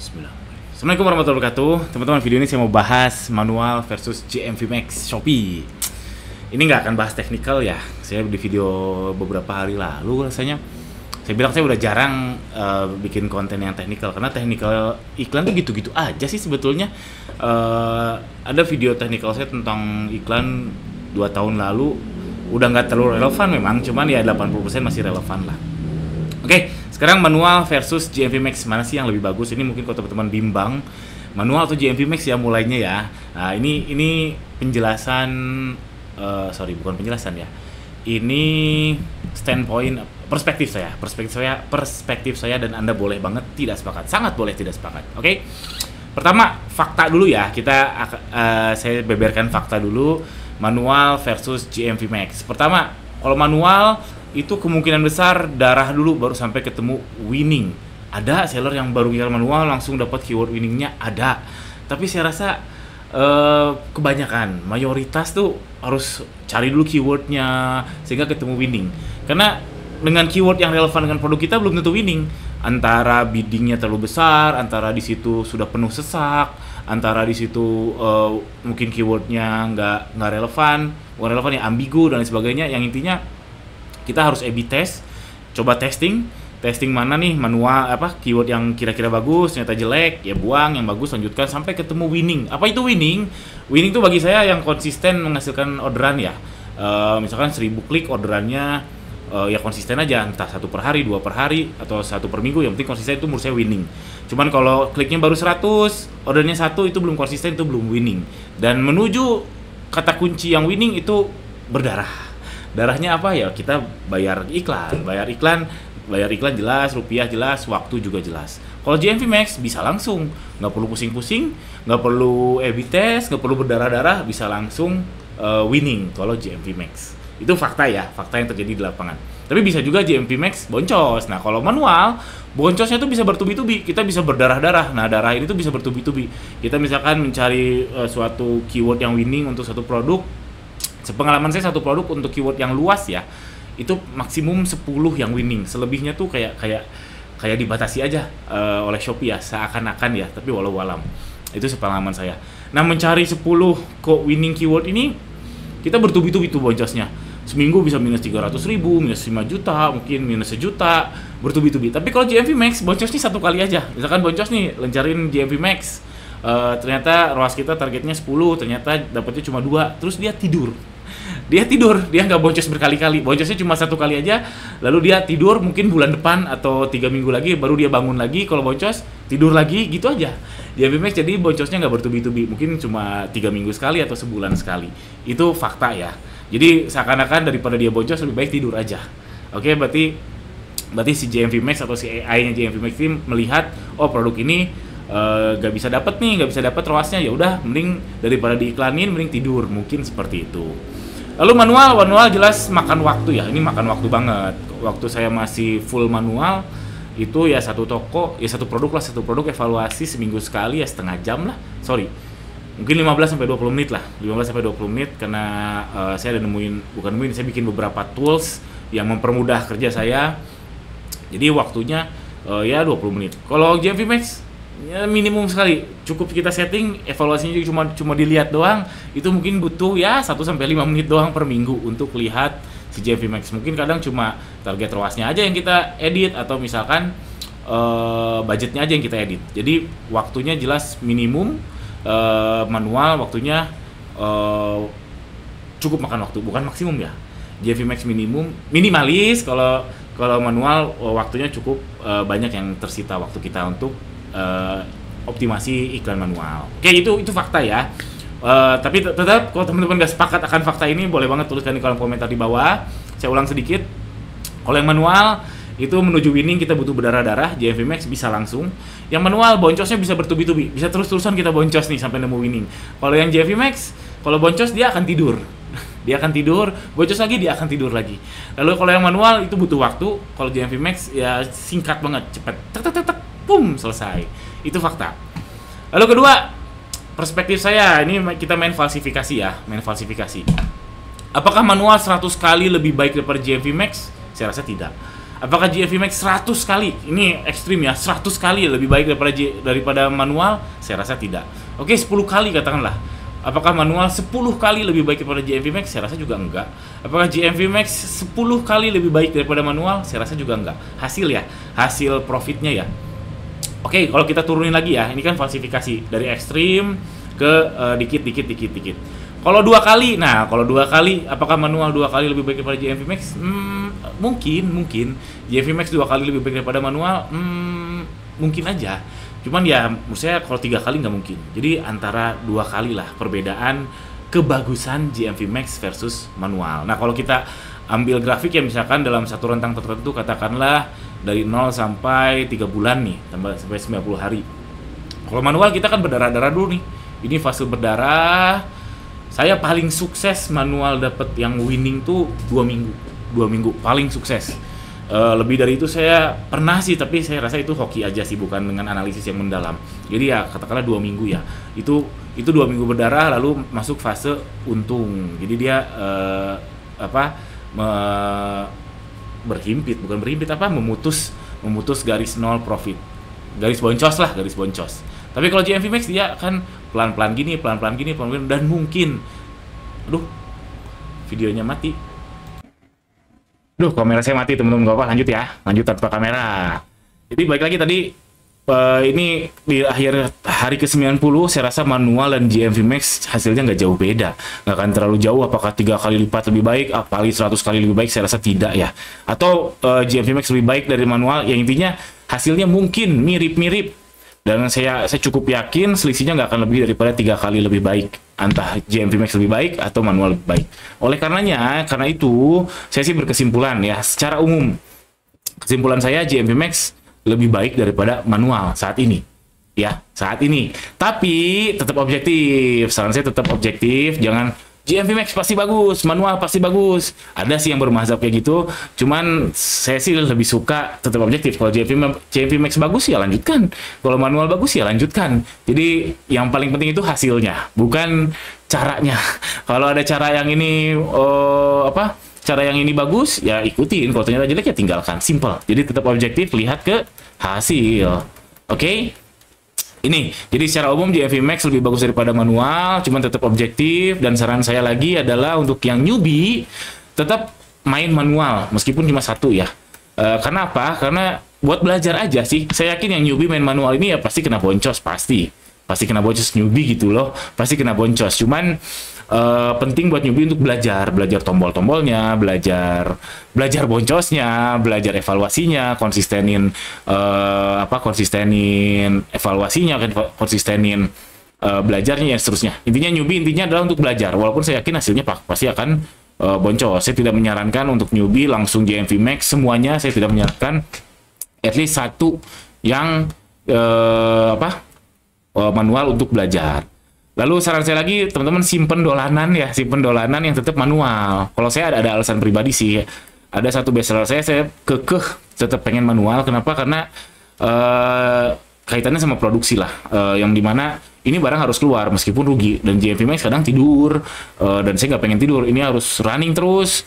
Bismillah. Assalamualaikum warahmatullahi wabarakatuh. Teman-teman, video ini saya mau bahas manual versus GMV Max Shopee. Ini nggak akan bahas teknikal ya. Saya di video beberapa hari lalu rasanya saya bilang saya udah jarang bikin konten yang teknikal karena teknikal iklan tuh gitu-gitu aja sih sebetulnya. Ada video teknikal saya tentang iklan 2 tahun lalu, udah nggak terlalu relevan memang, cuman ya 80% masih relevan lah. Oke, sekarang manual versus GMV Max, mana sih yang lebih bagus? Ini mungkin kalau teman-teman bimbang, manual atau GMV Max ya mulainya ya. Nah, ini penjelasan, bukan penjelasan ya. Ini standpoint, perspektif saya dan Anda boleh banget tidak sepakat, sangat boleh tidak sepakat. Oke, pertama fakta dulu ya, saya beberkan fakta dulu, manual versus GMV Max. Pertama, kalau manual itu kemungkinan besar darah dulu baru sampai ketemu winning. Ada seller yang baru jual manual langsung dapat keyword winningnya, ada. Tapi saya rasa kebanyakan, mayoritas tuh harus cari dulu keywordnya sehingga ketemu winning. Karena dengan keyword yang relevan dengan produk kita belum tentu winning. Antara biddingnya terlalu besar, antara di situ sudah penuh sesak, antara di situ mungkin keywordnya nggak relevan, bukan relevan ya, ambigu dan lain sebagainya. Yang intinya kita harus A/B test, coba testing mana nih manual keyword yang kira-kira bagus, ternyata jelek, ya buang, yang bagus lanjutkan sampai ketemu winning. Apa itu winning? Winning itu bagi saya yang konsisten menghasilkan orderan ya. Misalkan 1000 klik orderannya ya konsisten aja, entah 1 per hari, 2 per hari, atau 1 per minggu, yang penting konsisten, itu menurut saya winning. Cuman kalau kliknya baru 100, ordernya 1, itu belum konsisten, itu belum winning. Dan menuju kata kunci yang winning itu berdarah. Darahnya apa ya? Kita bayar iklan jelas, rupiah jelas, waktu juga jelas. Kalau GMV Max bisa langsung, nggak perlu pusing-pusing, nggak perlu A/B test, nggak perlu berdarah-darah, bisa langsung winning kalau GMV Max. Itu fakta ya, fakta yang terjadi di lapangan. Tapi bisa juga GMV Max boncos. Nah, kalau manual, boncosnya itu bisa bertubi-tubi, kita bisa berdarah-darah. Nah, darah ini tuh bisa bertubi-tubi. Kita misalkan mencari suatu keyword yang winning untuk satu produk. Sepengalaman saya, satu produk untuk keyword yang luas ya, itu maksimum 10 yang winning. Selebihnya tuh kayak dibatasi aja oleh Shopee ya, seakan-akan ya, tapi walau alam. Itu sepengalaman saya. Nah, mencari 10 kok winning keyword ini, kita bertubi-tubi tuh boncosnya. Seminggu bisa minus 300.000, minus 5 juta, mungkin minus 1 juta, bertubi-tubi. Tapi kalau GMV Max, boncosnya 1 kali aja. Misalkan boncos nih, lencarin GMV Max, ternyata ROAS kita targetnya 10, ternyata dapetnya cuma 2, terus dia tidur, dia nggak boncos berkali-kali, boncosnya cuma 1 kali aja, lalu dia tidur, mungkin bulan depan atau 3 minggu lagi baru dia bangun lagi, kalau boncos tidur lagi, gitu aja. GMV Max jadi boncosnya nggak bertubi-tubi, mungkin cuma 3 minggu sekali atau sebulan sekali. Itu fakta ya. Jadi seakan-akan daripada dia boncos lebih baik tidur aja. Oke, berarti si GMV Max atau si AI-nya GMV Max ini melihat, oh produk ini nggak bisa dapat ROAS-nya, ya udah mending daripada diiklanin mending tidur, mungkin seperti itu. Lalu manual jelas makan waktu ya, ini makan waktu banget. Waktu saya masih full manual itu ya satu produk evaluasi seminggu sekali ya setengah jam lah, mungkin 15-20 menit lah, 15-20 menit, karena saya ada saya bikin beberapa tools yang mempermudah kerja saya, jadi waktunya ya 20 menit. Kalau GMV Max ya minimum sekali, cukup kita setting, evaluasinya cuma dilihat doang, itu mungkin butuh ya 1-5 menit doang per minggu untuk lihat si GMV Max. Mungkin kadang cuma target ROAS-nya aja yang kita edit, atau misalkan budgetnya aja yang kita edit. Jadi waktunya jelas minimum. Manual waktunya cukup makan waktu, bukan maksimum ya. GMV Max minimalis, kalau manual waktunya cukup banyak yang tersita waktu kita untuk optimasi iklan manual. Oke, itu fakta ya. Tapi tetap kalau teman-teman gak sepakat akan fakta ini, boleh banget tuliskan di kolom komentar di bawah. Saya ulang sedikit. Kalau yang manual itu menuju winning kita butuh berdarah-darah, GMV Max bisa langsung. Yang manual boncosnya bisa bertubi-tubi, bisa terus-terusan kita boncos nih sampai nemu winning. Kalau yang GMV Max, kalau boncos dia akan tidur. Boncos lagi dia akan tidur lagi. Lalu kalau yang manual itu butuh waktu, kalau GMV Max ya singkat banget, cepat. Tek, pum, selesai. Itu fakta. Lalu kedua, perspektif saya, ini kita main falsifikasi. Apakah manual 100 kali lebih baik daripada GMV Max? Saya rasa tidak. Apakah GMV Max 100 kali? Ini ekstrim ya, 100 kali lebih baik daripada manual? Saya rasa tidak. Oke, 10 kali katakanlah. Apakah manual 10 kali lebih baik daripada GMV Max? Saya rasa juga enggak. Apakah GMV Max 10 kali lebih baik daripada manual? Saya rasa juga enggak. Hasil ya, hasil profitnya ya. Oke, kalau kita turunin lagi ya, ini kan falsifikasi dari ekstrim ke dikit. Kalau 2 kali, nah kalau 2 kali, apakah manual 2 kali lebih baik daripada GMV Max? Mungkin GMV Max 2 kali lebih baik daripada manual, mungkin aja. Cuman ya, menurut saya kalau 3 kali nggak mungkin. Jadi antara 2 kali lah perbedaan kebagusan GMV Max versus manual. Nah kalau kita ambil grafik ya, misalkan dalam satu rentang tertentu, katakanlah dari 0 sampai 3 bulan nih, sampai 90 hari. Kalau manual kita kan berdarah-darah dulu nih. Ini fase berdarah. Saya paling sukses manual dapat yang winning tuh 2 minggu. 2 minggu paling sukses. Lebih dari itu saya pernah sih, tapi saya rasa itu hoki aja sih, bukan dengan analisis yang mendalam. Jadi ya katakanlah 2 minggu ya. Itu 2 minggu berdarah lalu masuk fase untung. Jadi dia memutus garis nol profit. Garis boncos lah, garis boncos. Tapi kalau GMV Max dia kan pelan-pelan gini, dan mungkin videonya mati. Kamera saya mati teman-teman, gak apa, lanjut ya. Lanjut tanpa kamera. Jadi balik lagi tadi, ini di akhir hari ke-90 saya rasa manual dan GMV Max hasilnya nggak jauh beda. Nggak akan terlalu jauh, apakah 3 kali lipat lebih baik, apalagi 100 kali lebih baik, saya rasa tidak ya. Atau GMV Max lebih baik dari manual, yang intinya hasilnya mungkin mirip-mirip. Dan saya cukup yakin selisihnya nggak akan lebih daripada 3 kali lebih baik. Entah GMV Max lebih baik atau manual lebih baik. Karena itu, saya sih berkesimpulan ya, secara umum. Kesimpulan saya GMV Max lebih baik daripada manual saat ini. Ya, saat ini. Tapi tetap objektif. Saran saya tetap objektif, jangan GMV Max pasti bagus, manual pasti bagus. Ada sih yang bermazhab kayak gitu, cuman saya sih lebih suka tetap objektif. Kalau GMV Max bagus ya lanjutkan, kalau manual bagus ya lanjutkan. Jadi yang paling penting itu hasilnya, bukan caranya. Kalau ada cara yang ini cara yang ini bagus ya ikutin, kalau ternyata jelek ya tinggalkan, simple. Jadi tetap objektif, lihat ke hasil. Oke? Ini, jadi secara umum GMV Max lebih bagus daripada manual, cuman tetap objektif. Dan saran saya lagi adalah untuk yang newbie, tetap main manual, meskipun cuma 1 ya. Karena apa? Karena buat belajar aja sih. Saya yakin yang newbie main manual ini ya pasti kena boncos, pasti kena boncos newbie gitu loh, pasti kena boncos. Cuman penting buat newbie untuk belajar tombol-tombolnya, belajar boncosnya, belajar evaluasinya, konsistenin evaluasinya, konsistenin belajarnya, dan seterusnya. Intinya newbie adalah untuk belajar, walaupun saya yakin hasilnya pasti akan boncos. Saya tidak menyarankan untuk newbie langsung GMV Max semuanya, saya tidak menyarankan. At least 1 yang manual untuk belajar. Lalu saran saya lagi, teman-teman simpen dolanan yang tetap manual. Kalau saya ada alasan pribadi sih. Ada satu bestseller saya kekeh tetap pengen manual. Kenapa? Karena kaitannya sama produksi lah. Yang dimana ini barang harus keluar meskipun rugi. Dan GMV Max kadang tidur. Dan saya nggak pengen tidur. Ini harus running terus.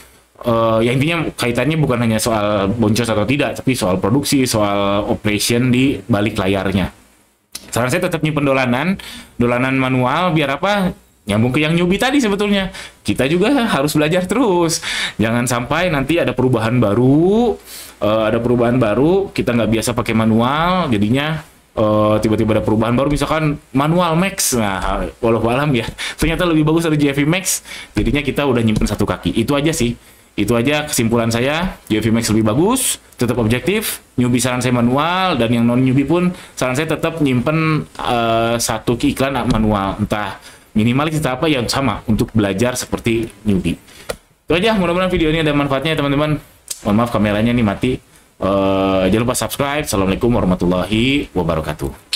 Ya intinya kaitannya bukan hanya soal boncos atau tidak, tapi soal produksi, soal operation di balik layarnya. Saran saya tetap nyimpen dolanan manual, biar apa? Nyambung ke yang newbie tadi sebetulnya. Kita juga harus belajar terus. Jangan sampai nanti ada perubahan baru, kita nggak biasa pakai manual, jadinya tiba-tiba ada perubahan baru, misalkan manual Max. Nah, wallahualam ya, ternyata lebih bagus dari GMV Max, jadinya kita udah nyimpen 1 kaki. Itu aja sih. Itu aja kesimpulan saya, GMV Max lebih bagus, tetap objektif. Newbie saran saya manual, dan yang non newbie pun saran saya tetap nyimpen 1 iklan manual, entah minimalis entah apa yang sama untuk belajar seperti newbie. Itu aja, mudah-mudahan video ini ada manfaatnya teman-teman. Mohon maaf kameranya nih mati. Jangan lupa subscribe. Assalamualaikum warahmatullahi wabarakatuh.